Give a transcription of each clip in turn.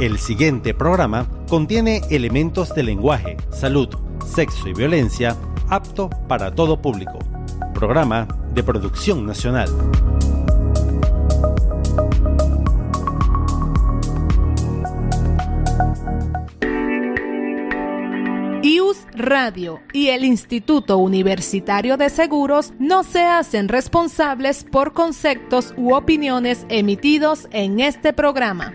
El siguiente programa contiene elementos de lenguaje, salud, sexo y violencia apto para todo público. Programa de producción nacional. IUS Radio y el Instituto Universitario de Seguros no se hacen responsables por conceptos u opiniones emitidos en este programa.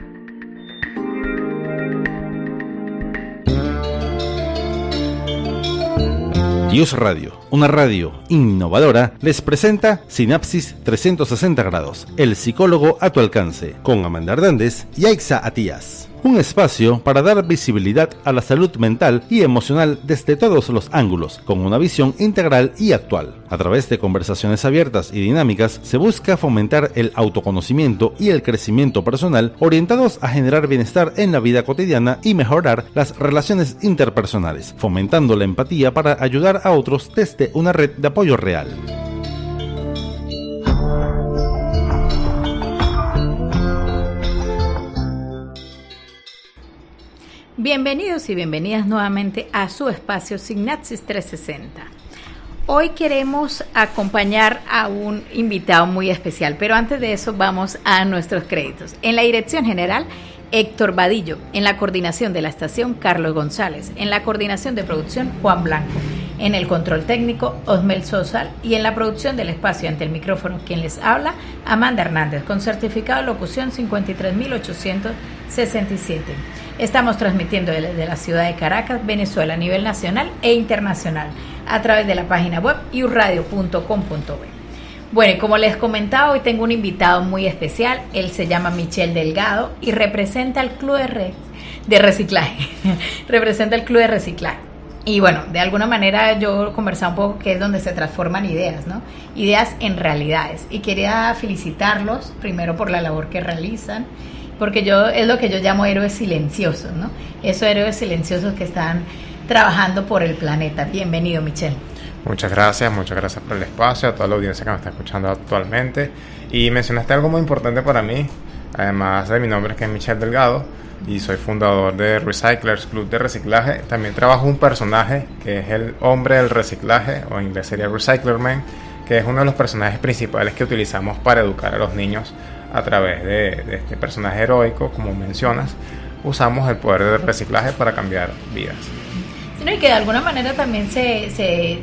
IUS Radio, una radio innovadora, les presenta Sinapsis 360 grados, el psicólogo a tu alcance, con Amanda Hernández y Aixa Atías. Un espacio para dar visibilidad a la salud mental y emocional desde todos los ángulos, con una visión integral y actual. A través de conversaciones abiertas y dinámicas, se busca fomentar el autoconocimiento y el crecimiento personal orientados a generar bienestar en la vida cotidiana y mejorar las relaciones interpersonales, fomentando la empatía para ayudar a otros desde una red de apoyo real. Bienvenidos y bienvenidas nuevamente a su espacio Sinapsis 360. Hoy queremos acompañar a un invitado muy especial, pero antes de eso vamos a nuestros créditos. En la dirección general, Héctor Vadillo. En la coordinación de la estación, Carlos González. En la coordinación de producción, Juan Blanco. En el control técnico, Osmel Sosa. Y en la producción del espacio ante el micrófono, quien les habla, Amanda Hernández, con certificado de locución 53867. Estamos transmitiendo desde la ciudad de Caracas, Venezuela, a nivel nacional e internacional, a través de la página web iusradio.com.be. Bueno, y como les comentaba, hoy tengo un invitado muy especial. Él se llama Michel Delgado y representa el Club de Reciclaje. Representa el Club de Reciclaje. Y bueno, de alguna manera yo conversaba un poco que es donde se transforman ideas, ¿no? Ideas en realidades. Y quería felicitarlos primero por la labor que realizan, porque es lo que yo llamo héroes silenciosos, ¿no? Esos héroes silenciosos que están trabajando por el planeta. Bienvenido, Michel. Muchas gracias por el espacio, a toda la audiencia que me está escuchando actualmente. Y mencionaste algo muy importante para mí, además de mi nombre, que es Michel Delgado, y soy fundador de Recyclers Club de Reciclaje. También trabajo un personaje que es el hombre del reciclaje, o en inglés sería Recycler Man, que es uno de los personajes principales que utilizamos para educar a los niños a través de este personaje heroico, como mencionas. Usamos el poder del reciclaje para cambiar vidas. Sí, ¿no? Y que de alguna manera también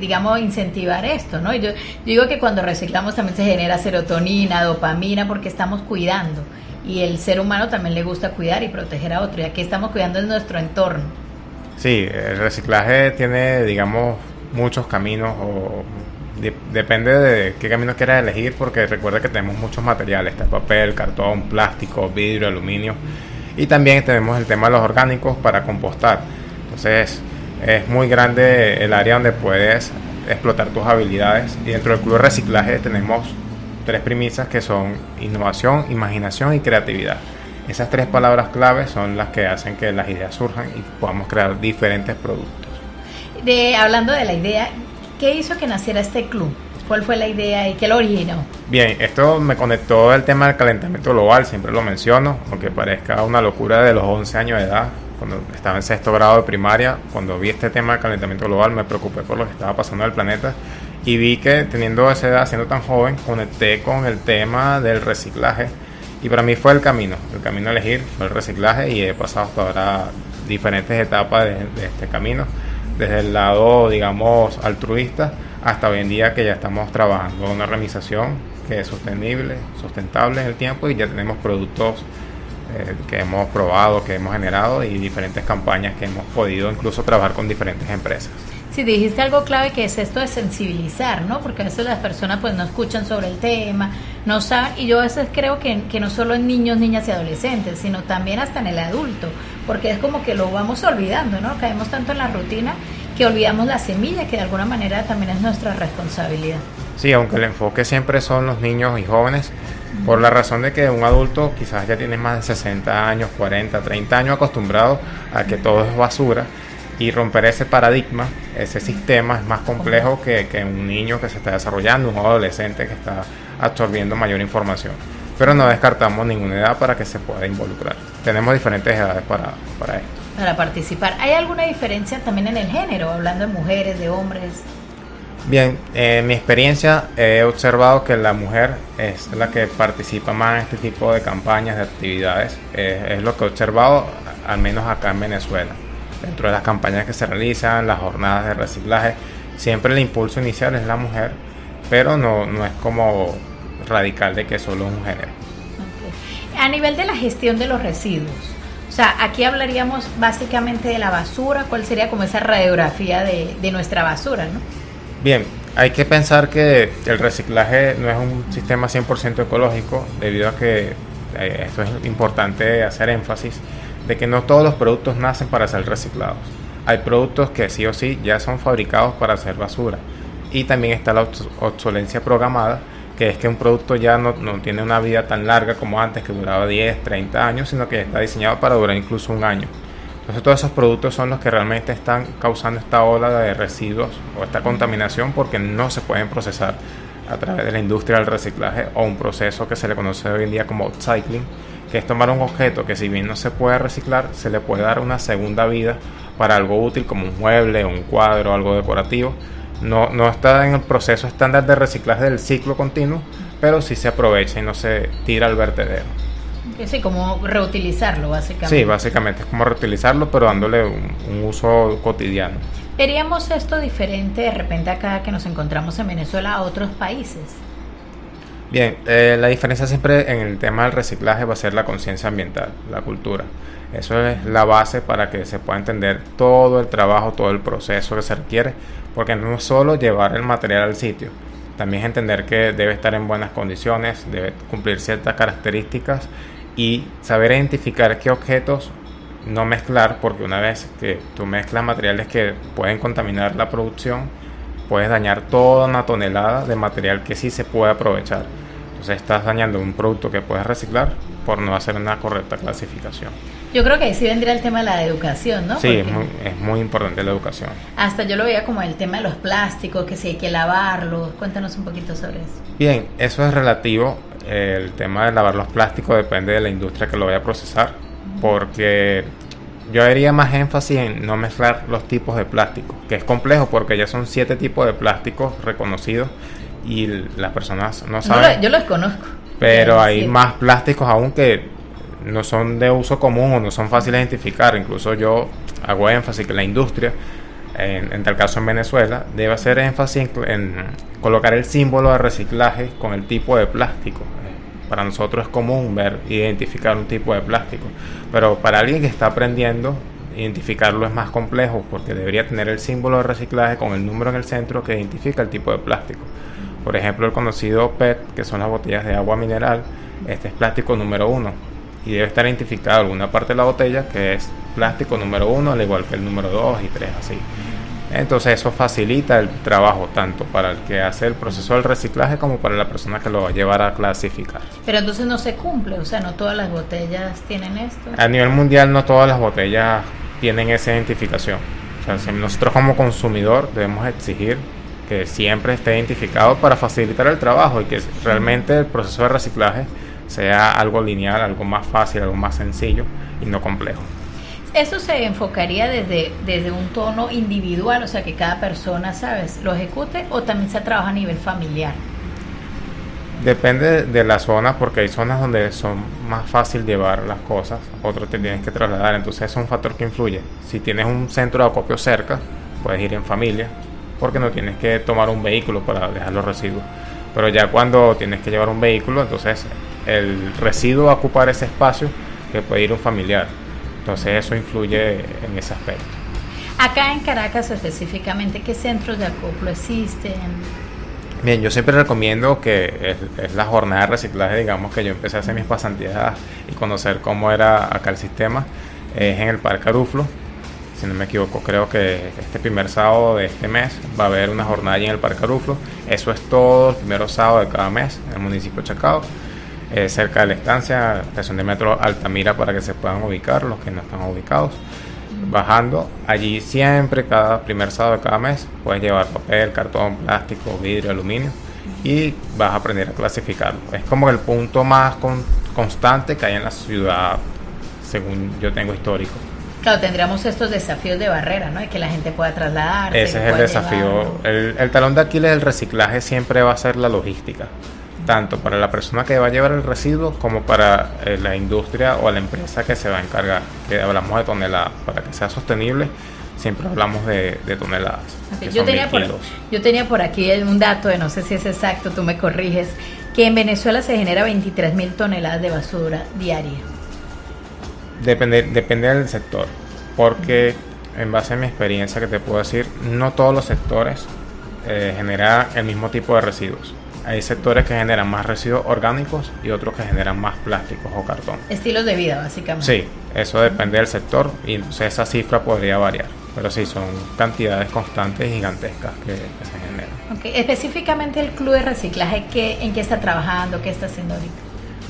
digamos, incentivar esto, ¿no? Yo digo que cuando reciclamos también se genera serotonina, dopamina, porque estamos cuidando. Y el ser humano también le gusta cuidar y proteger a otro. Y aquí estamos cuidando en nuestro entorno. Sí, el reciclaje tiene, digamos, muchos caminos depende de qué camino quieras elegir, porque recuerda que tenemos muchos materiales, está papel, cartón, plástico, vidrio, aluminio, y también tenemos el tema de los orgánicos para compostar. Entonces es muy grande el área donde puedes explotar tus habilidades, y dentro del Club de Reciclaje tenemos 3 premisas que son innovación, imaginación y creatividad. Esas 3 palabras claves son las que hacen que las ideas surjan y podamos crear diferentes productos. Hablando de la idea, ¿qué hizo que naciera este club? ¿Cuál fue la idea y qué lo originó? Bien, esto me conectó el tema del calentamiento global, siempre lo menciono, aunque parezca una locura de los 11 años de edad. Cuando estaba en 6º grado de primaria, cuando vi este tema del calentamiento global, me preocupé por lo que estaba pasando en el planeta y vi que teniendo esa edad, siendo tan joven, conecté con el tema del reciclaje, y para mí fue el camino a elegir fue el reciclaje, y he pasado hasta ahora diferentes etapas de este camino, desde el lado, digamos, altruista, hasta hoy en día que ya estamos trabajando en una organización que es sustentable en el tiempo, y ya tenemos productos que hemos probado, que hemos generado, y diferentes campañas que hemos podido incluso trabajar con diferentes empresas. Sí, dijiste algo clave, que es esto de sensibilizar, ¿no? Porque a veces las personas pues no escuchan sobre el tema, no saben, y yo a veces creo que no solo en niños, niñas y adolescentes, sino también hasta en el adulto, porque es como que lo vamos olvidando, ¿no? Caemos tanto en la rutina que olvidamos la semilla, que de alguna manera también es nuestra responsabilidad. Sí, aunque el enfoque siempre son los niños y jóvenes, por la razón de que un adulto quizás ya tiene más de 60 años, 40, 30 años acostumbrado a que todo es basura, y romper ese paradigma, ese sistema es más complejo que un niño que se está desarrollando, un adolescente que está absorbiendo mayor información. pero no descartamos ninguna edad para que se pueda involucrar. Tenemos diferentes edades para esto. Para participar. ¿Hay alguna diferencia también en el género, hablando de mujeres, de hombres? Bien, en mi experiencia he observado que la mujer es la que participa más en este tipo de campañas, de actividades. Es lo que he observado, al menos acá en Venezuela. Dentro de las campañas que se realizan, las jornadas de reciclaje, siempre el impulso inicial es la mujer, pero no es como radical de que solo es un género. Okay. A nivel de la gestión de los residuos, o sea, aquí hablaríamos básicamente de la basura. ¿Cuál sería como esa radiografía de nuestra basura, no? Bien, hay que pensar que el reciclaje no es un sistema 100% ecológico, debido a que esto es importante hacer énfasis, de que no todos los productos nacen para ser reciclados. Hay productos que sí o sí ya son fabricados para hacer basura. Y también está la obsolencia programada, que es que un producto ya no tiene una vida tan larga como antes, que duraba 10, 30 años, sino que ya está diseñado para durar incluso un año. Entonces todos esos productos son los que realmente están causando esta ola de residuos o esta contaminación, porque no se pueden procesar a través de la industria del reciclaje o un proceso que se le conoce hoy en día como upcycling, que es tomar un objeto que, si bien no se puede reciclar, se le puede dar una segunda vida para algo útil, como un mueble, un cuadro, algo decorativo. No está en el proceso estándar de reciclaje del ciclo continuo, pero sí se aprovecha y no se tira al vertedero. Sí, como reutilizarlo básicamente. Sí, básicamente es como reutilizarlo, pero dándole un uso cotidiano. ¿Veríamos esto diferente de repente acá que nos encontramos en Venezuela a otros países? Bien, la diferencia siempre en el tema del reciclaje va a ser la conciencia ambiental, la cultura. Eso es la base para que se pueda entender todo el trabajo, todo el proceso que se requiere, porque no es solo llevar el material al sitio, también es entender que debe estar en buenas condiciones, debe cumplir ciertas características y saber identificar qué objetos no mezclar, porque una vez que tú mezclas materiales que pueden contaminar la producción, puedes dañar toda una tonelada de material que sí se puede aprovechar. Entonces estás dañando un producto que puedes reciclar por no hacer una correcta clasificación. Yo creo que ahí sí vendría el tema de la educación, ¿no? Sí, es muy importante la educación. Hasta yo lo veía como el tema de los plásticos, que si hay que lavarlos. Cuéntanos un poquito sobre eso. Bien, eso es relativo. El tema de lavar los plásticos depende de la industria que lo vaya a procesar, porque yo haría más énfasis en no mezclar los tipos de plástico, que es complejo porque ya son 7 tipos de plásticos reconocidos y las personas no saben. Yo los conozco. Pero hay más plásticos aún que no son de uso común o no son fáciles de identificar. Incluso yo hago énfasis que la industria, en tal caso en Venezuela, debe hacer énfasis en colocar el símbolo de reciclaje con el tipo de plástico. Para nosotros es común identificar un tipo de plástico, pero para alguien que está aprendiendo, identificarlo es más complejo, porque debería tener el símbolo de reciclaje con el número en el centro que identifica el tipo de plástico. Por ejemplo, el conocido PET, que son las botellas de agua mineral, este es plástico número 1 y debe estar identificado en alguna parte de la botella que es plástico número 1, al igual que el número 2 y 3, así. Entonces eso facilita el trabajo tanto para el que hace el proceso del reciclaje como para la persona que lo va a llevar a clasificar. Pero entonces no se cumple, o sea, no todas las botellas tienen esto. A nivel mundial no todas las botellas tienen esa identificación. O sea, si nosotros como consumidor debemos exigir que siempre esté identificado para facilitar el trabajo y que realmente el proceso de reciclaje sea algo lineal, algo más fácil, algo más sencillo y no complejo. ¿Eso se enfocaría desde un tono individual, o sea, que cada persona, ¿sabes?, lo ejecute, o también se trabaja a nivel familiar? Depende de la zona, porque hay zonas donde son más fácil llevar las cosas, otros te tienes que trasladar, entonces es un factor que influye. Si tienes un centro de acopio cerca, puedes ir en familia, porque no tienes que tomar un vehículo para dejar los residuos. Pero ya cuando tienes que llevar un vehículo, entonces el residuo va a ocupar ese espacio que puede ir un familiar. Entonces eso influye en ese aspecto. Acá en Caracas específicamente, ¿qué centros de acopio existen? Bien, yo siempre recomiendo que es la jornada de reciclaje, digamos, que yo empecé a hacer mis pasantías y conocer cómo era acá el sistema. Es en el Parque Aruflo, si no me equivoco, creo que este primer sábado de este mes va a haber una jornada allí en el Parque Aruflo. Eso es todo el primer sábado de cada mes en el municipio de Chacao. Cerca de la estación de metro Altamira, para que se puedan ubicar los que no están ubicados. Bajando, allí siempre, cada primer sábado de cada mes, puedes llevar papel, cartón, plástico, vidrio, aluminio, y vas a aprender a clasificarlo. Es como el punto más constante que hay en la ciudad, según yo tengo histórico. Claro, tendríamos estos desafíos de barrera, ¿no? De que la gente pueda trasladarse. Ese es el desafío. El talón de Aquiles del reciclaje siempre va a ser la logística, tanto para la persona que va a llevar el residuo como para la industria o la empresa que se va a encargar. Que hablamos de toneladas. Para que sea sostenible, siempre hablamos de toneladas. Okay. Yo tenía por aquí un dato, no sé si es exacto, tú me corriges, que en Venezuela se genera 23.000 toneladas de basura diaria. Depende del sector, porque en base a mi experiencia que te puedo decir, no todos los sectores generan el mismo tipo de residuos. Hay sectores que generan más residuos orgánicos y otros que generan más plásticos o cartón. Estilos de vida, básicamente. Sí, eso depende del sector y entonces esa cifra podría variar, pero sí, son cantidades constantes y gigantescas que se generan. Okay. Específicamente el Club de Reciclaje, ¿en qué está trabajando? ¿Qué está haciendo ahorita?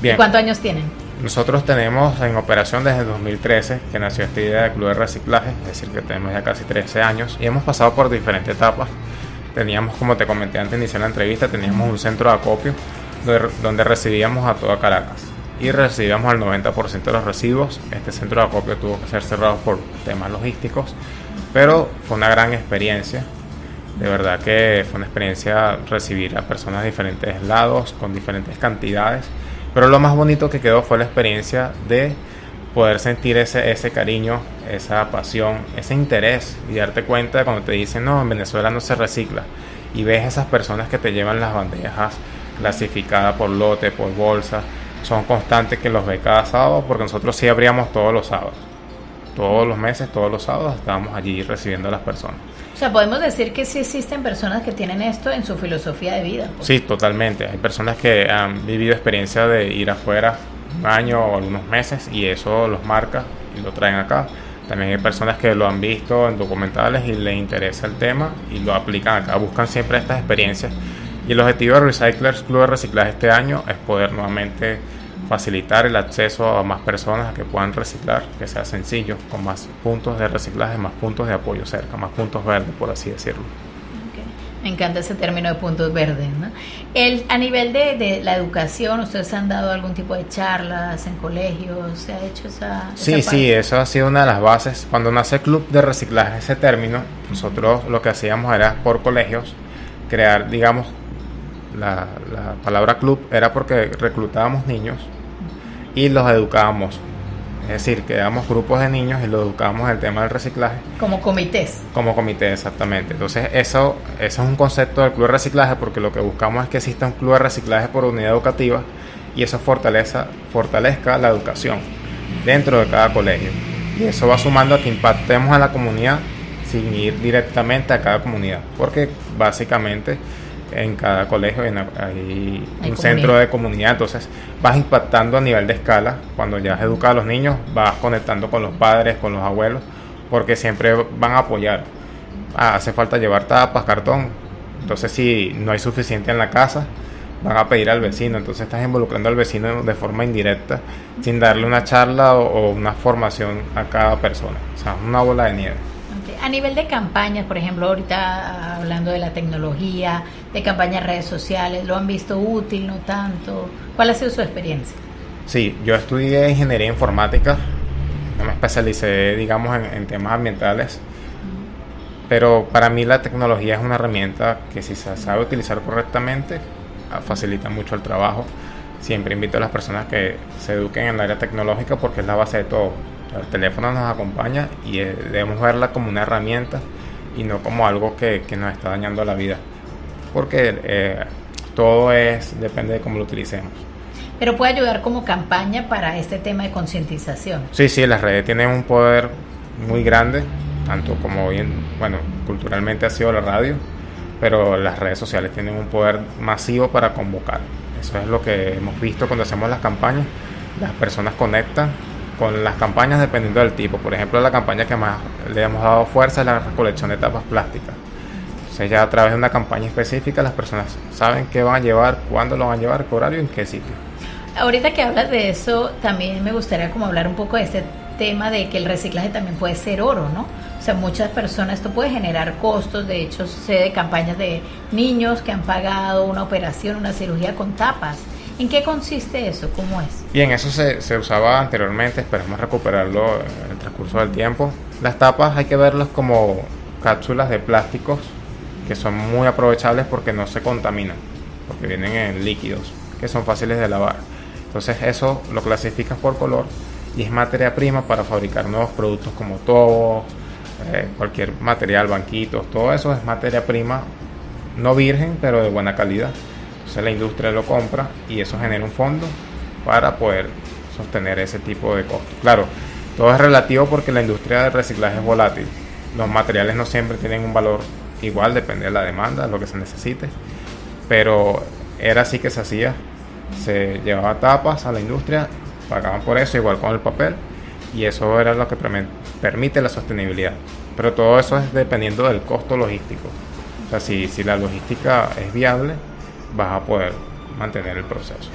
Bien. ¿Y cuántos años tienen? Nosotros tenemos en operación desde el 2013 que nació esta idea del Club de Reciclaje, es decir, que tenemos ya casi 13 años y hemos pasado por diferentes etapas. Teníamos, como te comenté antes de iniciar la entrevista, teníamos un centro de acopio donde recibíamos a toda Caracas y recibíamos el 90% de los residuos. Este centro de acopio tuvo que ser cerrado por temas logísticos, pero fue una gran experiencia. De verdad que fue una experiencia recibir a personas de diferentes lados, con diferentes cantidades. Pero lo más bonito que quedó fue la experiencia de poder sentir ese cariño, esa pasión, ese interés y darte cuenta de cuando te dicen no, en Venezuela no se recicla y ves esas personas que te llevan las bandejas clasificadas por lote, por bolsa, son constantes que los ve cada sábado porque nosotros sí abríamos todos los sábados. Todos los meses, todos los sábados estábamos allí recibiendo a las personas. O sea, podemos decir que sí existen personas que tienen esto en su filosofía de vida. Pues. Sí, totalmente. Hay personas que han vivido experiencia de ir afuera un año o algunos meses y eso los marca y lo traen acá. También hay personas que lo han visto en documentales y les interesa el tema y lo aplican acá. Buscan siempre estas experiencias. Y el objetivo de Recyclers Club de Reciclaje este año es poder nuevamente facilitar el acceso a más personas a que puedan reciclar, que sea sencillo, con más puntos de reciclaje, más puntos de apoyo cerca, más puntos verdes, por así decirlo. Okay. Me encanta ese término de puntos verdes, ¿no? A nivel de la educación, ¿ustedes han dado algún tipo de charlas en colegios? ¿Se ha hecho esa Sí, eso ha sido una de las bases. Cuando nace Club de Reciclaje, ese término, nosotros lo que hacíamos era por colegios crear, digamos, la palabra club era porque reclutábamos niños y los educábamos, es decir, creábamos grupos de niños y los educábamos en el tema del reciclaje. Como comités. Como comité, exactamente. Entonces eso es un concepto del club de reciclaje porque lo que buscamos es que exista un club de reciclaje por unidad educativa y eso fortalezca la educación dentro de cada colegio. Y eso va sumando a que impactemos a la comunidad sin ir directamente a cada comunidad, porque básicamente en cada colegio hay un centro de comunidad, entonces vas impactando a nivel de escala. Cuando ya has educado a los niños, vas conectando con los padres, con los abuelos, porque siempre van a apoyar. Hace falta llevar tapas, cartón, entonces si no hay suficiente en la casa, van a pedir al vecino, entonces estás involucrando al vecino de forma indirecta, sin darle una charla o una formación a cada persona, o sea, una bola de nieve. A nivel de campañas, por ejemplo, ahorita hablando de la tecnología, de campañas en redes sociales, ¿lo han visto útil, no tanto? ¿Cuál ha sido su experiencia? Sí, yo estudié ingeniería informática, no me especialicé, digamos, en temas ambientales, pero para mí la tecnología es una herramienta que si se sabe utilizar correctamente, facilita mucho el trabajo. Siempre invito a las personas que se eduquen en el área tecnológica porque es la base de todo. El teléfono nos acompaña y debemos verla como una herramienta y no como algo que nos está dañando la vida, porque todo depende de cómo lo utilicemos. Pero puede ayudar como campaña para este tema de concientización. Sí, las redes tienen un poder muy grande, tanto como culturalmente ha sido la radio, pero las redes sociales tienen un poder masivo para convocar. Eso es lo que hemos visto cuando hacemos las campañas. Las personas conectan con las campañas dependiendo del tipo. Por ejemplo, la campaña que más le hemos dado fuerza es la recolección de tapas plásticas. Entonces ya a través de una campaña específica las personas saben qué van a llevar, cuándo lo van a llevar, qué horario y en qué sitio. Ahorita que hablas de eso, también me gustaría como hablar un poco de este tema de que el reciclaje también puede ser oro, ¿no? O sea, muchas personas, esto puede generar costos. De hecho, sé de campañas de niños que han pagado una operación, una cirugía con tapas. ¿En qué consiste eso? ¿Cómo es? Bien, eso se usaba anteriormente, esperemos recuperarlo en el transcurso del tiempo. Las tapas hay que verlas como cápsulas de plásticos que son muy aprovechables porque no se contaminan, porque vienen en líquidos que son fáciles de lavar. Entonces eso lo clasificas por color y es materia prima para fabricar nuevos productos como tobos, cualquier material, banquitos, todo eso es materia prima no virgen pero de buena calidad. Entonces la industria lo compra y eso genera un fondo para poder sostener ese tipo de costos. Claro, todo es relativo porque la industria del reciclaje es volátil. Los materiales no siempre tienen un valor igual, depende de la demanda, de lo que se necesite, pero era así que se hacía. Se llevaba tapas a la industria, pagaban por eso, igual con el papel, y eso era lo que permite la sostenibilidad. Pero todo eso es dependiendo del costo logístico. O sea, si la logística es viable, vas a poder mantener el proceso.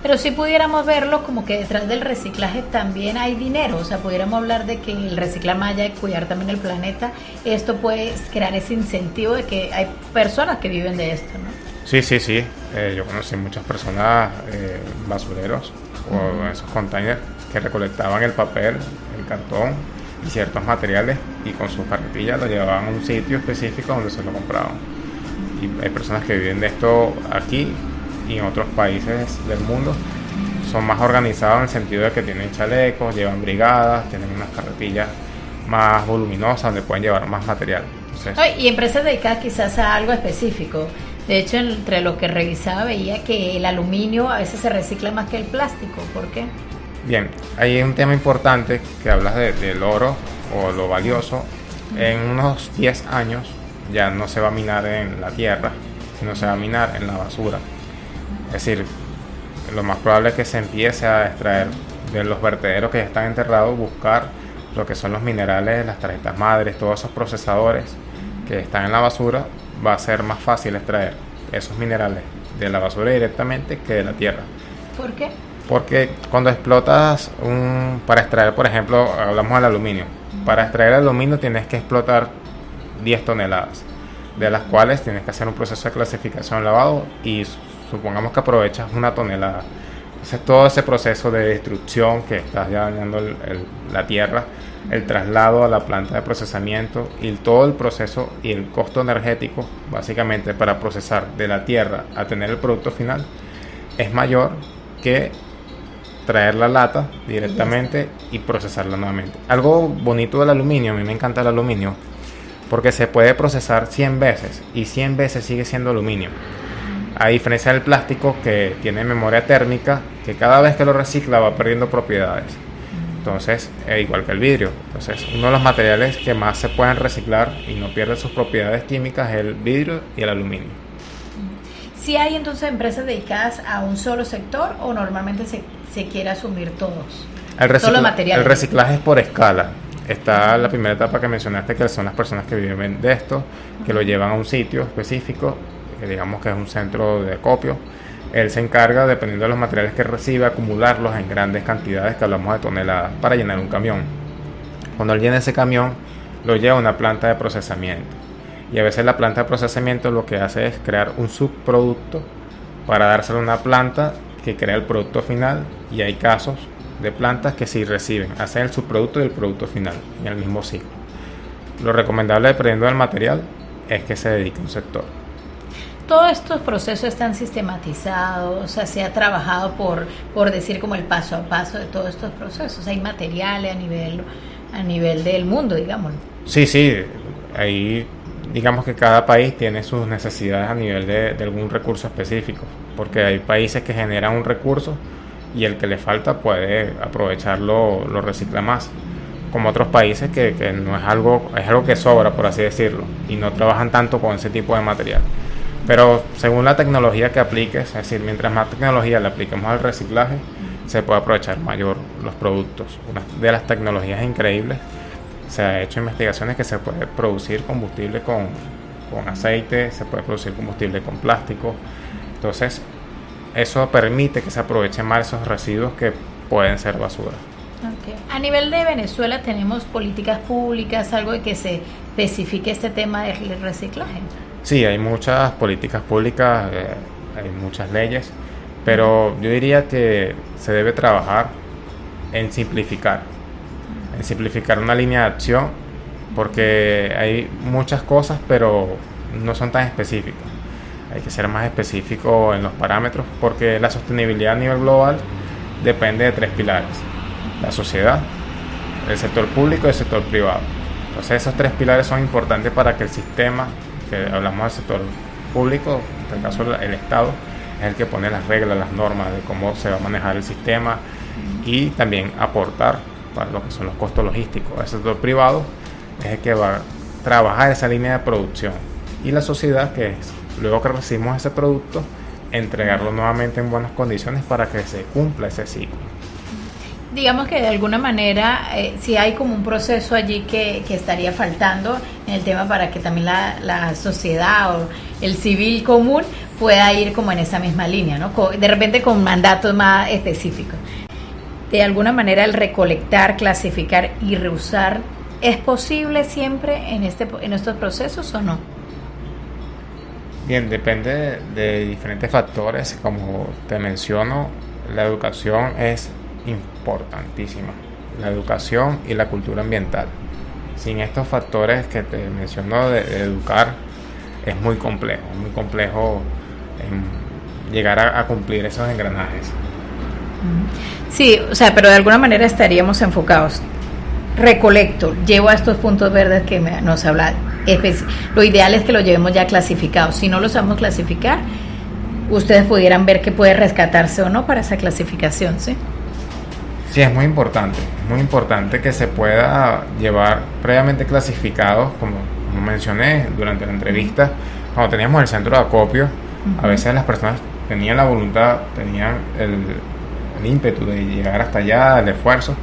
Pero si pudiéramos verlo como que detrás del reciclaje también hay dinero, o sea, pudiéramos hablar de que el reciclar más allá de cuidar también el planeta, esto puede crear ese incentivo de que hay personas que viven de esto, ¿no? Sí. Yo conocí muchas personas, basureros o esos containers que recolectaban el papel, el cartón y ciertos materiales y con sus carretillas lo llevaban a un sitio específico donde se lo compraban. Y hay personas que viven de esto aquí y en otros países del mundo. Son más organizados en el sentido de que tienen chalecos, llevan brigadas, tienen unas carretillas más voluminosas donde pueden llevar más material. Entonces, y empresas dedicadas quizás a algo específico. De hecho, entre lo que revisaba veía que el aluminio a veces se recicla más que el plástico. ¿Por qué? Bien, ahí hay un tema importante que hablas del oro o lo valioso. En unos 10 años ya no se va a minar en la tierra, sino se va a minar en la basura. Es decir, lo más probable es que se empiece a extraer de los vertederos que ya están enterrados, buscar lo que son los minerales, las tarjetas madres, todos esos procesadores que están en la basura. Va a ser más fácil extraer esos minerales de la basura directamente que de la tierra. ¿Por qué? Porque cuando explotas para extraer, por ejemplo, hablamos del aluminio. Para extraer aluminio tienes que explotar 10 toneladas, de las cuales tienes que hacer un proceso de clasificación, lavado, y supongamos que aprovechas 1 tonelada. Entonces todo ese proceso de destrucción que estás ya dañando la tierra, el traslado a la planta de procesamiento y todo el proceso y el costo energético básicamente para procesar de la tierra a tener el producto final es mayor que traer la lata directamente y procesarla nuevamente. Algo bonito del aluminio, a mí me encanta el aluminio porque se puede procesar 100 veces y 100 veces sigue siendo aluminio. A diferencia del plástico que tiene memoria térmica, que cada vez que lo recicla va perdiendo propiedades. Entonces, igual que el vidrio. Entonces, uno de los materiales que más se pueden reciclar y no pierden sus propiedades químicas es el vidrio y el aluminio. ¿Sí hay entonces empresas dedicadas a un solo sector o normalmente se quiere asumir todos? Todos los materiales. El reciclaje es por escala. Está la primera etapa que mencionaste, que son las personas que viven de esto, que lo llevan a un sitio específico, que digamos que es un centro de acopio. Él se encarga, dependiendo de los materiales que recibe, acumularlos en grandes cantidades, que hablamos de toneladas, para llenar un camión. Cuando él llena ese camión, lo lleva a una planta de procesamiento. Y a veces la planta de procesamiento lo que hace es crear un subproducto para dárselo a una planta que crea el producto final. Y hay casos de plantas que sí reciben, hacen el subproducto y el producto final en el mismo ciclo. Lo recomendable, dependiendo del material, es que se dedique a un sector. Todos estos procesos están sistematizados, o sea, se ha trabajado por decir como el paso a paso de todos estos procesos. Hay materiales a nivel del mundo, digámoslo. Sí, ahí digamos que cada país tiene sus necesidades a nivel de algún recurso específico, porque hay países que generan un recurso y el que le falta puede aprovecharlo, lo recicla más, como otros países que no es algo que sobra, por así decirlo, y no trabajan tanto con ese tipo de material. Pero según la tecnología que apliques, es decir, mientras más tecnología le apliquemos al reciclaje, se puede aprovechar mayor los productos. Una de las tecnologías increíbles, se ha hecho investigaciones que se puede producir combustible con aceite, se puede producir combustible con plástico. Entonces, eso permite que se aprovechen más esos residuos que pueden ser basura. Okay. A nivel de Venezuela, ¿tenemos políticas públicas, algo de que se especifique este tema del reciclaje? Sí, hay muchas políticas públicas, hay muchas leyes, pero yo diría que se debe trabajar en simplificar una línea de acción, porque hay muchas cosas, pero no son tan específicas. Hay que ser más específico en los parámetros, porque la sostenibilidad a nivel global depende de 3 pilares: la sociedad, el sector público y el sector privado. Entonces esos 3 pilares son importantes para que el sistema, que hablamos del sector público, en este caso el Estado, es el que pone las reglas, las normas de cómo se va a manejar el sistema y también aportar para lo que son los costos logísticos. El sector privado es el que va a trabajar esa línea de producción, y la sociedad, que es luego que recibimos ese producto, entregarlo nuevamente en buenas condiciones para que se cumpla ese ciclo. Digamos que de alguna manera si hay como un proceso allí que estaría faltando en el tema para que también la sociedad o el civil común pueda ir como en esa misma línea, ¿no? De repente con mandatos más específicos. De alguna manera el recolectar, clasificar y reusar, ¿es posible siempre en estos procesos o no? Bien, depende de diferentes factores. Como te menciono, la educación es importantísima. La educación y la cultura ambiental. Sin estos factores que te menciono de educar, es muy complejo llegar a cumplir esos engranajes. Sí, o sea, pero de alguna manera estaríamos enfocados. Recolecto, llevo a estos puntos verdes que nos habla. Lo ideal es que lo llevemos ya clasificados. Si no lo sabemos clasificar, ustedes pudieran ver qué puede rescatarse o no para esa clasificación, ¿sí? Sí, es muy importante que se pueda llevar previamente clasificados, como mencioné durante la entrevista, cuando teníamos el centro de acopio. A veces las personas tenían la voluntad, tenían el ímpetu de llegar hasta allá, el esfuerzo,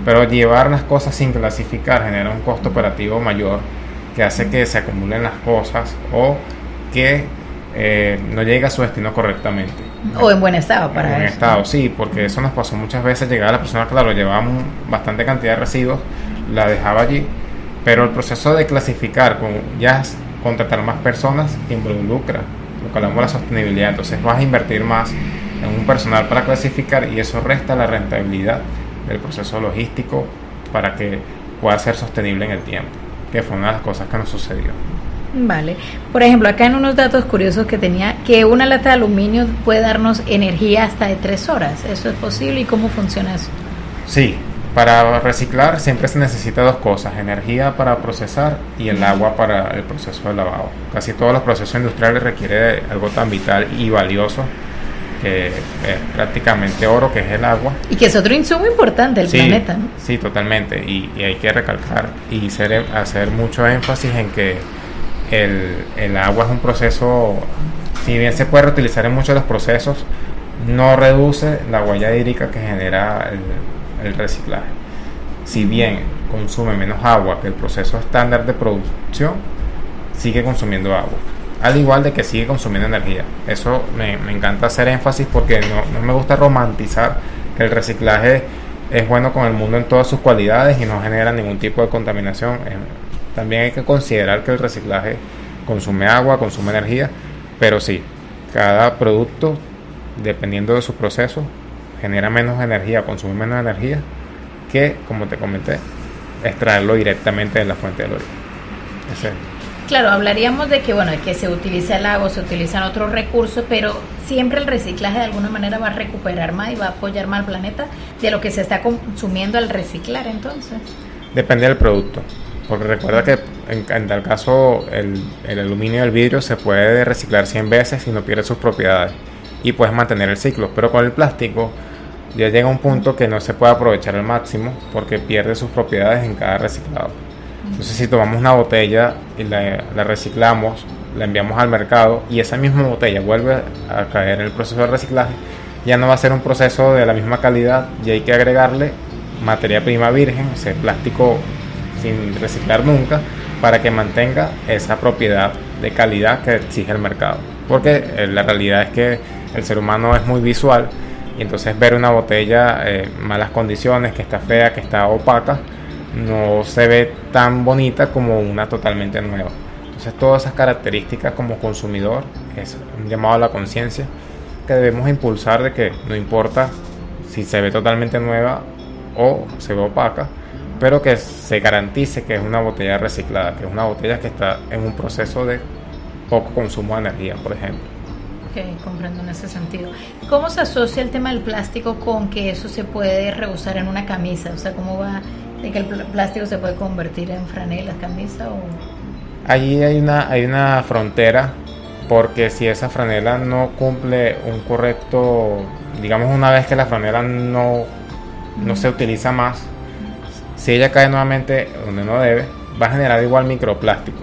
pero llevar las cosas sin clasificar genera un costo operativo mayor, que hace que se acumulen las cosas o que no llegue a su destino correctamente. O en buen estado para eso. En buen estado, sí, porque eso nos pasó muchas veces. Llegaba la persona, claro, llevaba bastante cantidad de residuos, la dejaba allí, pero el proceso de clasificar, ya contratar más personas, involucra lo que hablamos de la sostenibilidad. Entonces vas a invertir más en un personal para clasificar, y eso resta la rentabilidad del proceso logístico para que pueda ser sostenible en el tiempo, que fue una de las cosas que nos sucedió. Vale. Por ejemplo, acá en unos datos curiosos que tenía, que una lata de aluminio puede darnos energía hasta de 3 horas. ¿Eso es posible y cómo funciona eso? Sí, para reciclar siempre se necesita 2 cosas: energía para procesar y el agua para el proceso de lavado. Casi todos los procesos industriales requieren algo tan vital y valioso que es prácticamente oro, que es el agua. Y que es otro insumo importante del planeta, ¿no? Sí, totalmente. Y hay que recalcar y hacer mucho énfasis en que el agua es un proceso, si bien se puede reutilizar en muchos de los procesos, no reduce la huella hídrica que genera el reciclaje. Si bien consume menos agua que el proceso estándar de producción, sigue consumiendo agua, al igual de que sigue consumiendo energía. Eso me encanta hacer énfasis, porque no me gusta romantizar que el reciclaje es bueno con el mundo en todas sus cualidades y no genera ningún tipo de contaminación. También hay que considerar que el reciclaje consume agua, consume energía, pero sí, cada producto, dependiendo de su proceso, genera menos energía, consume menos energía que, como te comenté, extraerlo directamente de la fuente del origen. Claro, hablaríamos de que, bueno, de que se utiliza el agua, se utilizan otros recursos, pero siempre el reciclaje de alguna manera va a recuperar más y va a apoyar más al planeta de lo que se está consumiendo al reciclar, entonces. Depende del producto, porque recuerda que en tal caso el aluminio y el vidrio se puede reciclar 100 veces y no pierde sus propiedades y puedes mantener el ciclo, pero con el plástico ya llega un punto que no se puede aprovechar al máximo porque pierde sus propiedades en cada reciclado. Entonces, si tomamos una botella y la reciclamos, la enviamos al mercado y esa misma botella vuelve a caer en el proceso de reciclaje, ya no va a ser un proceso de la misma calidad y hay que agregarle materia prima virgen, ese plástico sin reciclar nunca, para que mantenga esa propiedad de calidad que exige el mercado. Porque la realidad es que el ser humano es muy visual y entonces ver una botella malas condiciones, que está fea, que está opaca, no se ve tan bonita como una totalmente nueva. Entonces todas esas características como consumidor es un llamado a la conciencia que debemos impulsar, de que no importa si se ve totalmente nueva o se ve opaca, pero que se garantice que es una botella reciclada, que es una botella que está en un proceso de poco consumo de energía, por ejemplo. Ok, comprendo en ese sentido. ¿Cómo se asocia el tema del plástico con que eso se puede reusar en una camisa? O sea, ¿cómo va de que el plástico se puede convertir en franela, camisa o...? Allí hay una frontera, porque si esa franela no cumple un correcto, digamos, una vez que la franela no se utiliza más, si ella cae nuevamente donde no debe, va a generar igual microplástico,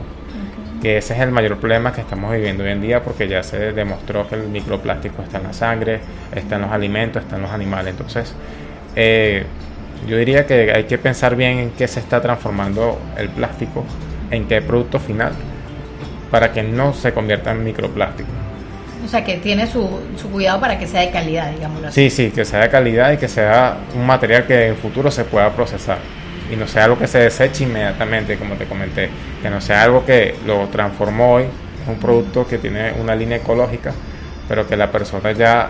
que ese es el mayor problema que estamos viviendo hoy en día, porque ya se demostró que el microplástico está en la sangre, está en los alimentos, está en los animales. Entonces yo diría que hay que pensar bien en qué se está transformando el plástico, en qué producto final, para que no se convierta en microplástico. O sea, que tiene su cuidado para que sea de calidad, digámoslo así. Sí, que sea de calidad y que sea un material que en el futuro se pueda procesar y no sea algo que se deseche inmediatamente, como te comenté, que no sea algo que lo transformó hoy, es un producto que tiene una línea ecológica, pero que la persona ya,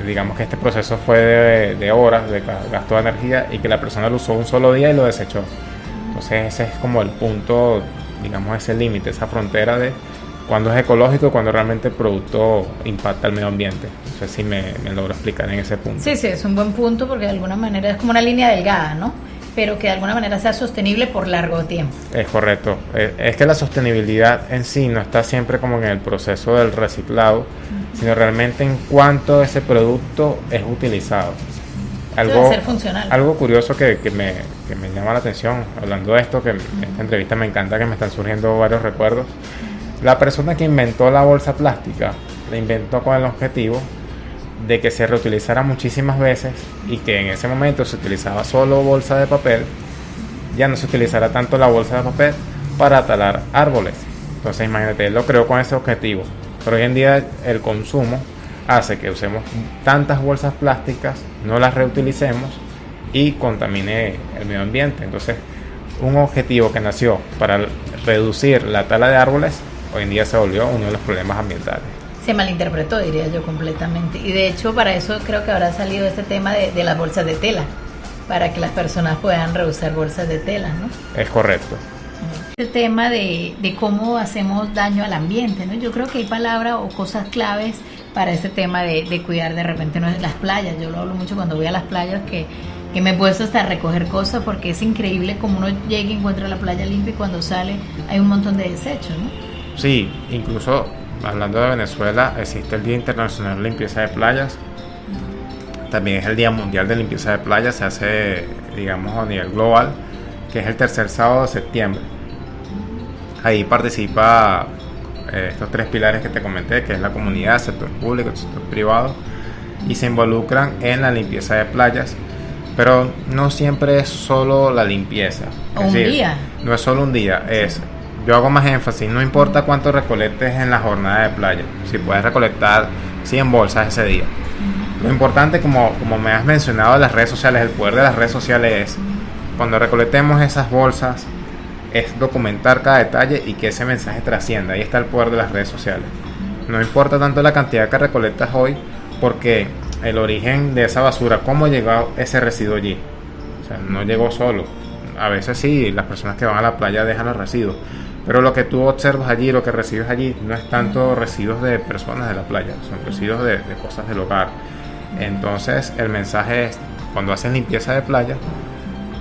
digamos que este proceso fue de horas, de gasto de energía, y que la persona lo usó un solo día y lo desechó. Entonces ese es como el punto, digamos, ese límite, esa frontera de cuando es ecológico y cuando realmente el producto impacta al medio ambiente. No sé si me logro explicar en ese punto. Sí, es un buen punto, porque de alguna manera es como una línea delgada, ¿no? Pero que de alguna manera sea sostenible por largo tiempo. Es correcto. Es que la sostenibilidad en sí no está siempre como en el proceso del reciclado, sino realmente en cuánto ese producto es utilizado. Debe ser funcional. Algo curioso que me llama la atención, hablando de esto, que en esta entrevista me encanta, que me están surgiendo varios recuerdos. La persona que inventó la bolsa plástica la inventó con el objetivo de que se reutilizara muchísimas veces, y que en ese momento se utilizaba solo bolsa de papel, ya no se utilizará tanto la bolsa de papel para talar árboles. Entonces imagínate, él lo creó con ese objetivo, pero hoy en día el consumo hace que usemos tantas bolsas plásticas, no las reutilicemos y contamine el medio ambiente. Entonces un objetivo que nació para reducir la tala de árboles, hoy en día se volvió uno de los problemas ambientales. Se malinterpretó, diría yo, completamente. Y de hecho, para eso creo que habrá salido este tema de las bolsas de tela, para que las personas puedan reusar bolsas de tela, ¿no? Es correcto. El tema de cómo hacemos daño al ambiente, ¿no? Yo creo que hay palabras o cosas claves para este tema de cuidar de repente las playas. Yo lo hablo mucho cuando voy a las playas, que me he puesto hasta a recoger cosas, porque es increíble como uno llega y encuentra la playa limpia, y cuando sale hay un montón de desechos, ¿no? Sí, incluso hablando de Venezuela, existe el Día Internacional de Limpieza de Playas. También es el Día Mundial de Limpieza de Playas, se hace, digamos, a nivel global, que es el tercer sábado de septiembre. Ahí participa estos tres pilares que te comenté, que es la comunidad, el sector público, el sector privado, y se involucran en la limpieza de playas. Pero no siempre es solo la limpieza. O un día. No es solo un día, yo hago más énfasis, no importa cuánto recolectes en la jornada de playa, si puedes recolectar 100 bolsas ese día. Lo importante, como me has mencionado, las redes sociales, el poder de las redes sociales es, cuando recolectemos esas bolsas, es documentar cada detalle y que ese mensaje trascienda. Ahí está el poder de las redes sociales. No importa tanto la cantidad que recolectas hoy, porque el origen de esa basura, cómo llegó ese residuo allí. O sea, no llegó solo. A veces sí, las personas que van a la playa dejan los residuos, pero lo que tú observas allí, lo que recibes allí, no es tanto residuos de personas de la playa, son residuos de cosas del hogar. Entonces el mensaje es, cuando haces limpieza de playa,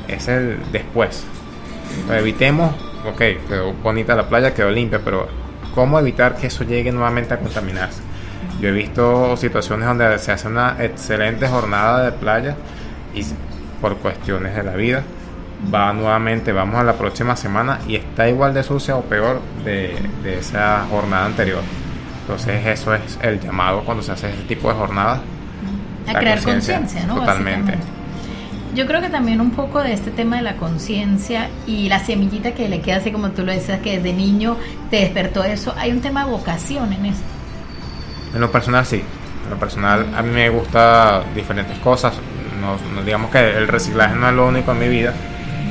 es el después. Evitemos, quedó bonita la playa, quedó limpia, pero ¿cómo evitar que eso llegue nuevamente a contaminarse? Yo he visto situaciones donde se hace una excelente jornada de playa y por cuestiones de la vida vamos a la próxima semana y está igual de sucia o peor de esa jornada anterior. Entonces eso es el llamado cuando se hace ese tipo de jornadas, a crear conciencia, ¿no? Totalmente. Yo creo que también un poco de este tema de la conciencia y la semillita que le queda, así como tú lo decías, que desde niño te despertó eso, hay un tema de vocación en eso. En lo personal sí, En lo personal, a mí me gusta diferentes cosas. No digamos que el reciclaje no es lo único en mi vida,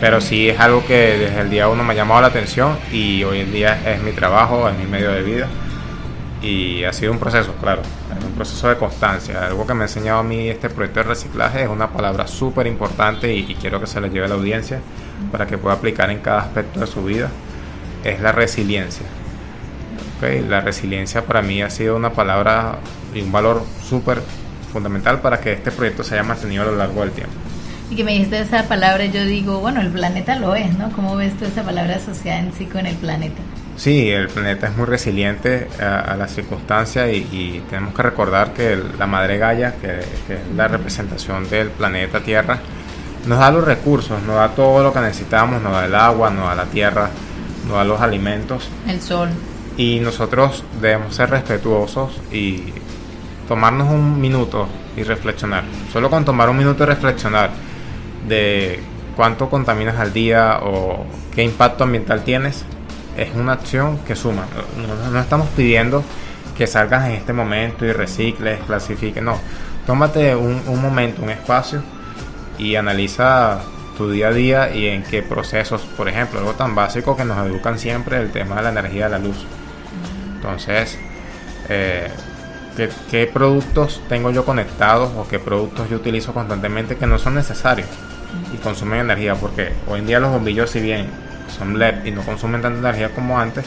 pero sí es algo que desde el día uno me ha llamado la atención y hoy en día es mi trabajo, es mi medio de vida. Y ha sido un proceso, claro, es un proceso de constancia. Algo que me ha enseñado a mí este proyecto de reciclaje es una palabra súper importante y quiero que se le lleve a la audiencia para que pueda aplicar en cada aspecto de su vida. Es la resiliencia. ¿Okay? La resiliencia para mí ha sido una palabra y un valor súper fundamental para que este proyecto se haya mantenido a lo largo del tiempo. Y que me dijiste esa palabra, yo digo, bueno, el planeta lo es, ¿no? ¿Cómo ves tú esa palabra asociada en sí con el planeta? Sí, el planeta es muy resiliente a las circunstancias y tenemos que recordar que la madre Gaia, que es la representación del planeta Tierra, nos da los recursos, nos da todo lo que necesitamos, nos da el agua, nos da la tierra, nos da los alimentos. El sol. Y nosotros debemos ser respetuosos y tomarnos un minuto y reflexionar. Solo con tomar un minuto y reflexionar de cuánto contaminas al día o qué impacto ambiental tienes, es una acción que suma. No estamos pidiendo que salgas en este momento y recicles, clasifiques, no. Tómate un momento, un espacio y analiza tu día a día y en qué procesos, por ejemplo, algo tan básico que nos educan siempre, el tema de la energía de la luz. Entonces, ¿qué productos tengo yo conectados o qué productos yo utilizo constantemente que no son necesarios y consumen energía? Porque hoy en día los bombillos, si bien son LED y no consumen tanta energía como antes,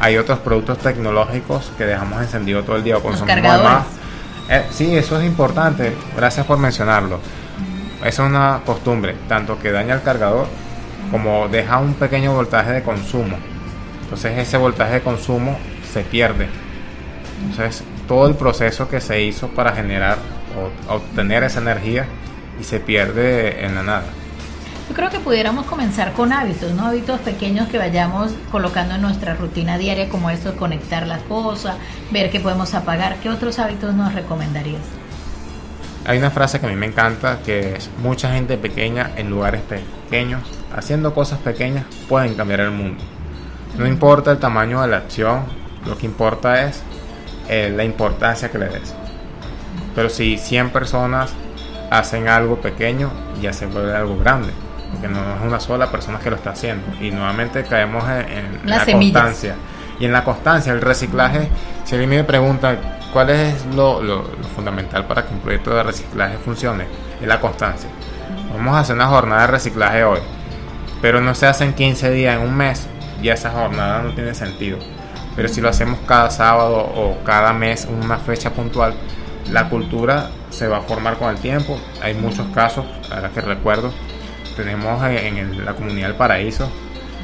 hay otros productos tecnológicos que dejamos encendido todo el día o consumimos más. Sí, eso es importante, gracias por mencionarlo. Es una costumbre, tanto que daña el cargador como deja un pequeño voltaje de consumo. Entonces ese voltaje de consumo se pierde. Entonces todo el proceso que se hizo para generar o obtener esa energía y se pierde en la nada. Yo creo que pudiéramos comenzar con hábitos, ¿no? Hábitos pequeños que vayamos colocando en nuestra rutina diaria, como esto, conectar las cosas, ver qué podemos apagar. ¿Qué otros hábitos nos recomendarías? Hay una frase que a mí me encanta, que es: mucha gente pequeña en lugares pequeños, haciendo cosas pequeñas, pueden cambiar el mundo. No importa el tamaño de la acción, lo que importa es la importancia que le des. Pero si 100 personas hacen algo pequeño, ya se vuelve algo grande, porque no es una sola persona que lo está haciendo. Y nuevamente caemos en la constancia. Y en la constancia, el reciclaje, si alguien me pregunta cuál es lo fundamental para que un proyecto de reciclaje funcione, es la constancia. Vamos a hacer una jornada de reciclaje hoy, pero no se hace en 15 días, en un mes, ya esa jornada no tiene sentido. Pero si lo hacemos cada sábado o cada mes, una fecha puntual, la cultura se va a formar con el tiempo. Hay muchos casos, ahora que recuerdo, tenemos en la comunidad del Paraíso,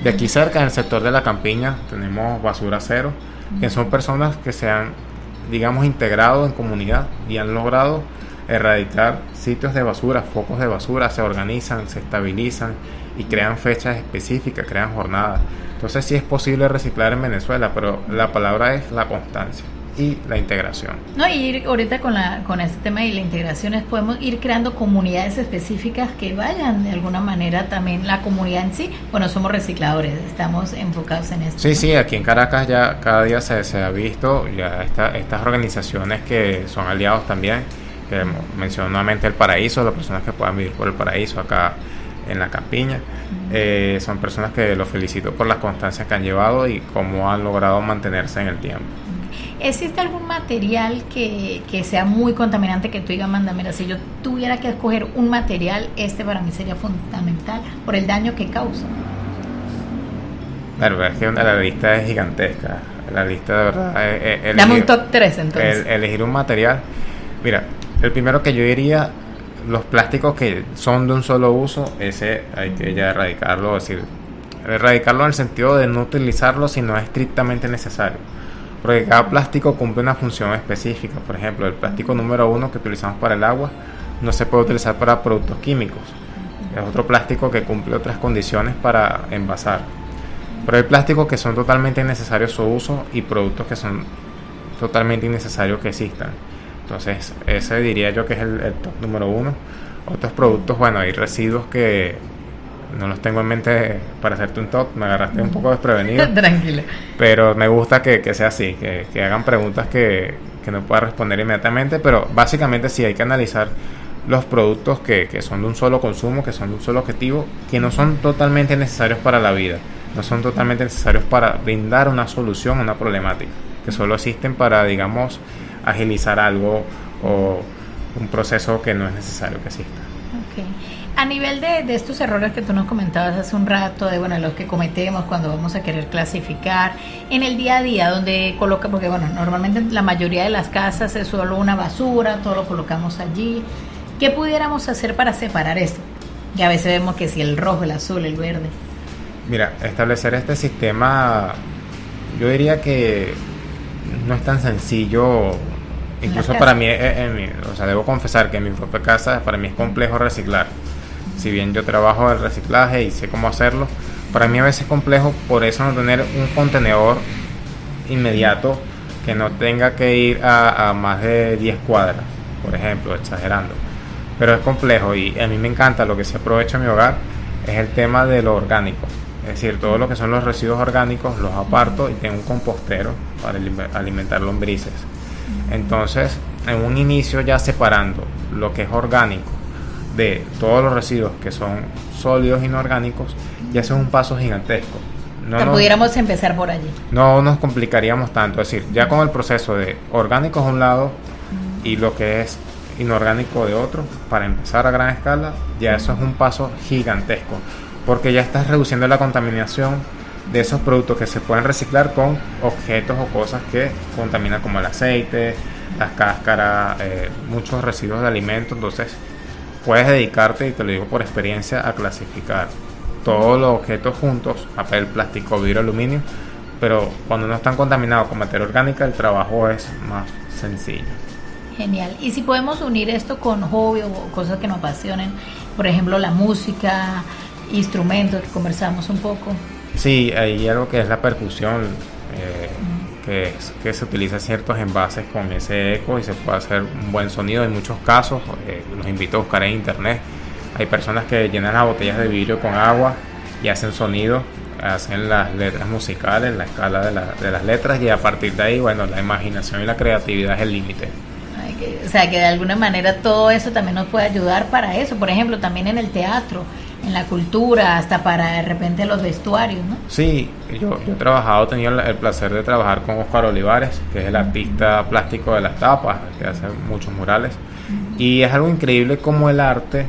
de aquí cerca, en el sector de la Campiña, tenemos Basura Cero, que son personas que se han, digamos, integrado en comunidad y han logrado erradicar sitios de basura, focos de basura, se organizan, se estabilizan y crean fechas específicas, crean jornadas. Entonces sí es posible reciclar en Venezuela, pero la palabra es la constancia y la integración. No, y ir ahorita con este tema y la integración podemos ir creando comunidades específicas que vayan de alguna manera también la comunidad en sí. Bueno, somos recicladores, estamos enfocados en esto. Sí, sí, aquí en Caracas ya cada día se ha visto ya estas organizaciones que son aliados también, que menciono nuevamente el Paraíso, las personas que puedan vivir por el Paraíso acá en la Campiña. Son personas que los felicito por la constancia que han llevado y cómo han logrado mantenerse en el tiempo. ¿Existe algún material que sea muy contaminante que tú digas, manda, mira, si yo tuviera que escoger un material, para mí sería fundamental por el daño que causa? Bueno, es que la lista es gigantesca. La lista de verdad Dame un top 3 entonces. Elegir un material. Mira, el primero que yo diría, los plásticos que son de un solo uso, ese hay que ya erradicarlo, es decir, erradicarlo en el sentido de no utilizarlo si no es estrictamente necesario, porque cada plástico cumple una función específica. Por ejemplo, el plástico número 1 que utilizamos para el agua no se puede utilizar para productos químicos, es otro plástico que cumple otras condiciones para envasar. Pero hay plásticos que son totalmente innecesarios su uso y productos que son totalmente innecesarios que existan. Entonces ese diría yo que es el top número 1. Otros productos, bueno, hay residuos que no los tengo en mente para hacerte un top, me agarraste un poco desprevenido. Tranquilo. Pero me gusta que sea así, que hagan preguntas que que no pueda responder inmediatamente, pero básicamente sí hay que analizar los productos que son de un solo consumo, que son de un solo objetivo, que no son totalmente necesarios para la vida, no son totalmente necesarios para brindar una solución a una problemática, que solo existen para, digamos, agilizar algo o un proceso que no es necesario que exista. Okay. A nivel de estos errores que tú nos comentabas hace un rato, de los que cometemos cuando vamos a querer clasificar, en el día a día, donde coloca, porque normalmente la mayoría de las casas es solo una basura, todo lo colocamos allí. ¿Qué pudiéramos hacer para separar esto? Y a veces vemos que si el rojo, el azul, el verde. Mira, establecer este sistema, yo diría que no es tan sencillo. Incluso para mí, debo confesar que en mi propia casa para mí es complejo reciclar. Si bien yo trabajo el reciclaje y sé cómo hacerlo, para mí a veces es complejo por eso no tener un contenedor inmediato que no tenga que ir a más de 10 cuadras, por ejemplo, exagerando. Pero es complejo y a mí me encanta, lo que se aprovecha en mi hogar es el tema de lo orgánico. Es decir, todo lo que son los residuos orgánicos los aparto y tengo un compostero para alimentar lombrices. Entonces, en un inicio ya separando lo que es orgánico de todos los residuos que son sólidos y no orgánicos, ya eso es un paso gigantesco. Pudiéramos empezar por allí. No nos complicaríamos tanto, es decir, ya con el proceso de orgánicos a un lado y lo que es inorgánico de otro, para empezar a gran escala, ya eso es un paso gigantesco, porque ya estás reduciendo la contaminación de esos productos que se pueden reciclar con objetos o cosas que contaminan, como el aceite, las cáscaras, muchos residuos de alimentos. Entonces puedes dedicarte, y te lo digo por experiencia, a clasificar todos los objetos juntos, papel, plástico, vidrio, aluminio, pero cuando no están contaminados con materia orgánica el trabajo es más sencillo. Genial. Y si podemos unir esto con hobby o cosas que nos apasionen, por ejemplo la música, instrumentos que conversamos un poco. Sí, hay algo que es la percusión, que se utiliza ciertos envases con ese eco y se puede hacer un buen sonido. En muchos casos, los invito a buscar en internet. Hay personas que llenan las botellas de vidrio con agua y hacen sonido, hacen las letras musicales, la escala de las letras, y a partir de ahí, la imaginación y la creatividad es el límite. O sea, que de alguna manera todo eso también nos puede ayudar para eso. Por ejemplo, también en el teatro, en la cultura, hasta para de repente los vestuarios, ¿no? Sí, yo he tenido el placer de trabajar con Óscar Olivares, que es el artista plástico de las tapas, que hace muchos murales. Y es algo increíble como el arte,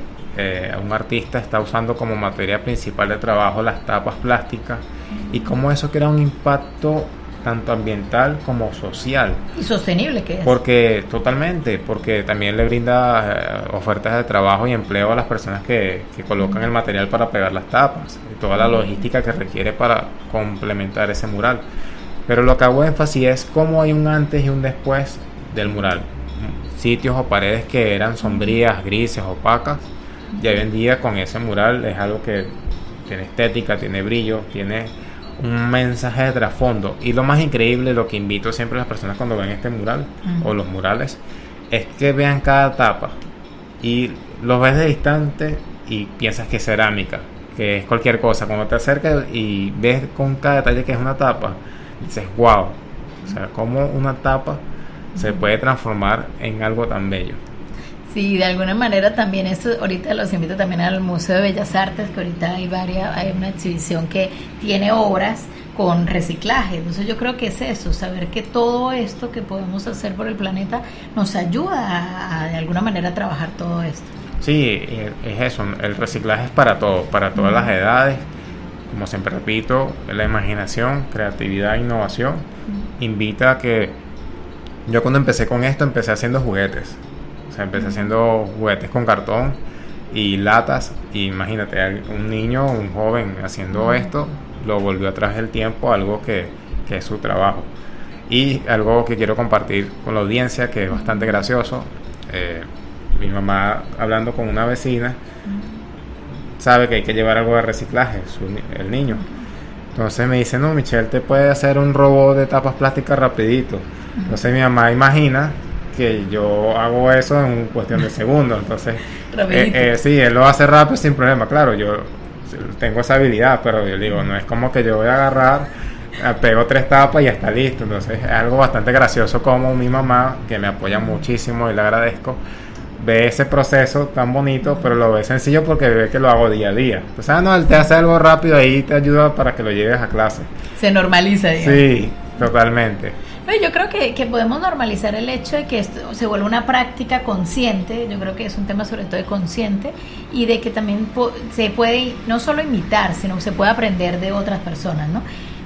un artista está usando como materia principal de trabajo las tapas plásticas, y cómo eso crea un impacto tanto ambiental como social. Y sostenible, que es. Porque también le brinda ofertas de trabajo y empleo a las personas que colocan el material para pegar las tapas y toda la logística que requiere para complementar ese mural. Pero lo que hago énfasis es cómo hay un antes y un después del mural. Sitios o paredes que eran sombrías, grises, opacas, y hoy en día con ese mural es algo que tiene estética, tiene brillo, tiene un mensaje de trasfondo. Y lo más increíble, lo que invito siempre a las personas cuando ven este mural o los murales, es que vean cada tapa y los ves de distante y piensas que es cerámica, que es cualquier cosa. Cuando te acercas y ves con cada detalle que es una tapa, dices wow, o sea, cómo una tapa se puede transformar en algo tan bello. Sí, de alguna manera también esto, ahorita los invito también al Museo de Bellas Artes, que ahorita hay una exhibición que tiene obras con reciclaje. Entonces yo creo que es eso, saber que todo esto que podemos hacer por el planeta nos ayuda a de alguna manera a trabajar todo esto. Sí, es eso, el reciclaje es para todo, para todas las edades. Como siempre repito, la imaginación, creatividad e innovación invita a que... Yo cuando empecé con esto empecé haciendo juguetes. Empecé haciendo juguetes con cartón y latas, y imagínate, un niño, un joven haciendo esto, lo volvió a través del tiempo algo que es su trabajo. Y algo que quiero compartir con la audiencia, que es bastante gracioso. Mi mamá, hablando con una vecina, sabe que hay que llevar algo de reciclaje, el niño. Entonces me dice, no, Michelle, te puede hacer un robot de tapas plásticas rapidito. Entonces mi mamá imagina que yo hago eso en cuestión de segundos. Entonces sí, él lo hace rápido sin problema. Claro, yo tengo esa habilidad, pero yo digo, no es como que yo voy a agarrar pego 3 tapas y ya está listo. Entonces es algo bastante gracioso como mi mamá, que me apoya muchísimo y le agradezco, ve ese proceso tan bonito, pero lo ve sencillo porque ve que lo hago día a día. Entonces, no, él te hace algo rápido ahí, te ayuda para que lo lleves a clase. Se normaliza, digamos. Sí, totalmente. Yo creo que podemos normalizar el hecho de que esto se vuelva una práctica consciente. Yo creo que es un tema sobre todo de consciente y de que también se puede no solo imitar, sino que se puede aprender de otras personas, ¿no?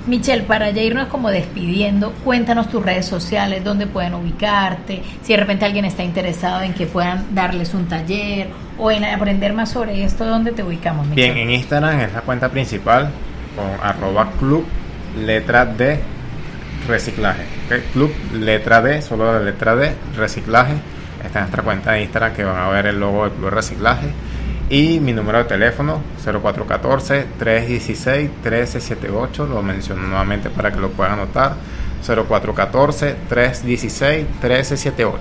Michelle, para ya irnos como despidiendo, cuéntanos tus redes sociales, dónde pueden ubicarte, si de repente alguien está interesado en que puedan darles un taller o en aprender más sobre esto, ¿dónde te ubicamos, Michelle? Bien, en Instagram es la cuenta principal con @club letra D reciclaje, ¿okay? Club letra D, solo la letra D, reciclaje. Esta es nuestra cuenta de Instagram, que van a ver el logo del Club Reciclaje. Y mi número de teléfono 0414-316-1378, lo menciono nuevamente para que lo puedan anotar, 0414-316-1378.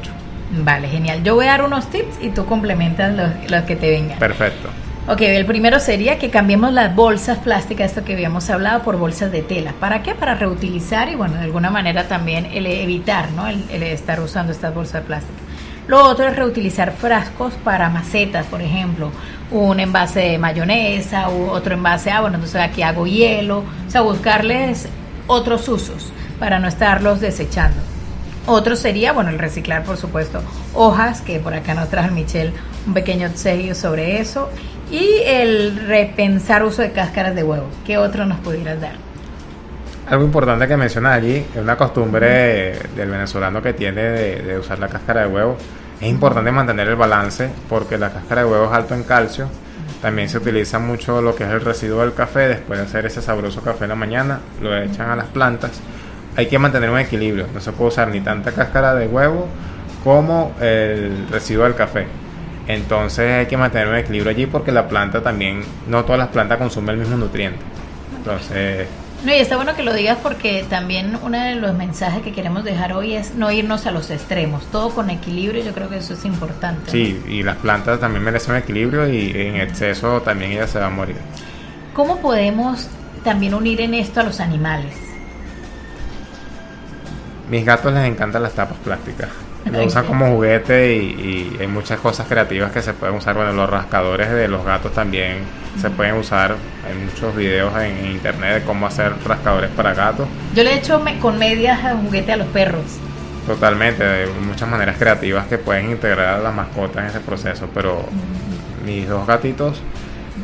Vale, genial. Yo voy a dar unos tips y tú complementas los que te vengan. Perfecto. Ok, el primero sería que cambiemos las bolsas plásticas, esto que habíamos hablado, por bolsas de tela. ¿Para qué? Para reutilizar y, bueno, de alguna manera también evitar, ¿no? el estar usando estas bolsas plásticas. Lo otro es reutilizar frascos para macetas, por ejemplo, un envase de mayonesa u otro envase, entonces aquí hago hielo, o sea, buscarles otros usos para no estarlos desechando. Otro sería, el reciclar, por supuesto, hojas, que por acá nos trajo Michelle un pequeño sello sobre eso, y el repensar uso de cáscaras de huevo. ¿Qué otro nos pudieras dar? Algo importante que mencionas allí es una costumbre del venezolano que tiene de usar la cáscara de huevo. Es importante mantener el balance porque la cáscara de huevo es alto en calcio. También se utiliza mucho lo que es el residuo del café. Después de hacer ese sabroso café en la mañana, lo echan a las plantas. Hay que mantener un equilibrio. No se puede usar ni tanta cáscara de huevo como el residuo del café. Entonces hay que mantener un equilibrio allí porque la planta también, no todas las plantas consumen el mismo nutriente. Entonces... No, y está bueno que lo digas porque también uno de los mensajes que queremos dejar hoy es no irnos a los extremos, todo con equilibrio. Yo creo que eso es importante. Sí, ¿no? Y las plantas también merecen un equilibrio y en exceso también ellas se van a morir. ¿Cómo podemos también unir en esto a los animales? Mis gatos les encantan las tapas plásticas. Lo usan como juguete y hay muchas cosas creativas que se pueden usar. Bueno, los rascadores de los gatos también se pueden usar. Hay muchos videos en internet de cómo hacer rascadores para gatos. Yo le he hecho con medias a juguete a los perros. Totalmente, de muchas maneras creativas que pueden integrar a las mascotas en ese proceso. Pero mis 2 gatitos,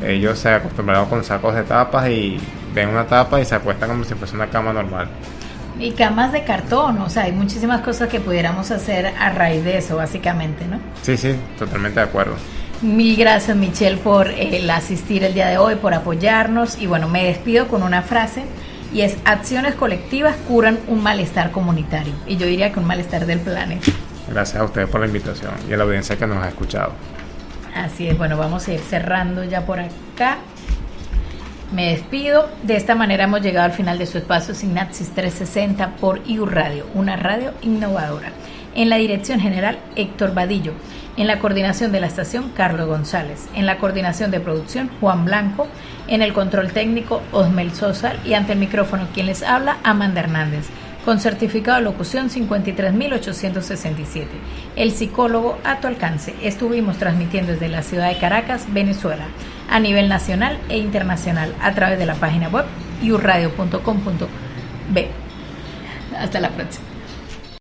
ellos se acostumbraron con sacos de tapas y ven una tapa y se acuestan como si fuese una cama normal. Y camas de cartón, o sea, hay muchísimas cosas que pudiéramos hacer a raíz de eso, básicamente, ¿no? Sí, totalmente de acuerdo. Mil gracias, Michelle, por asistir el día de hoy, por apoyarnos. Y bueno, me despido con una frase y es: acciones colectivas curan un malestar comunitario. Y yo diría que un malestar del planeta. Gracias a ustedes por la invitación y a la audiencia que nos ha escuchado. Así es, bueno, vamos a ir cerrando ya por acá. Me despido. De esta manera hemos llegado al final de su espacio Sinapsis 360 por IU Radio, una radio innovadora. En la dirección general, Héctor Vadillo. En la coordinación de la estación, Carlos González. En la coordinación de producción, Juan Blanco. En el control técnico, Osmel Sosa. Y ante el micrófono, quien les habla, Amanda Hernández. Con certificado de locución 53.867. El psicólogo a tu alcance. Estuvimos transmitiendo desde la ciudad de Caracas, Venezuela, a nivel nacional e internacional, a través de la página web iuradio.com.be. Hasta la próxima.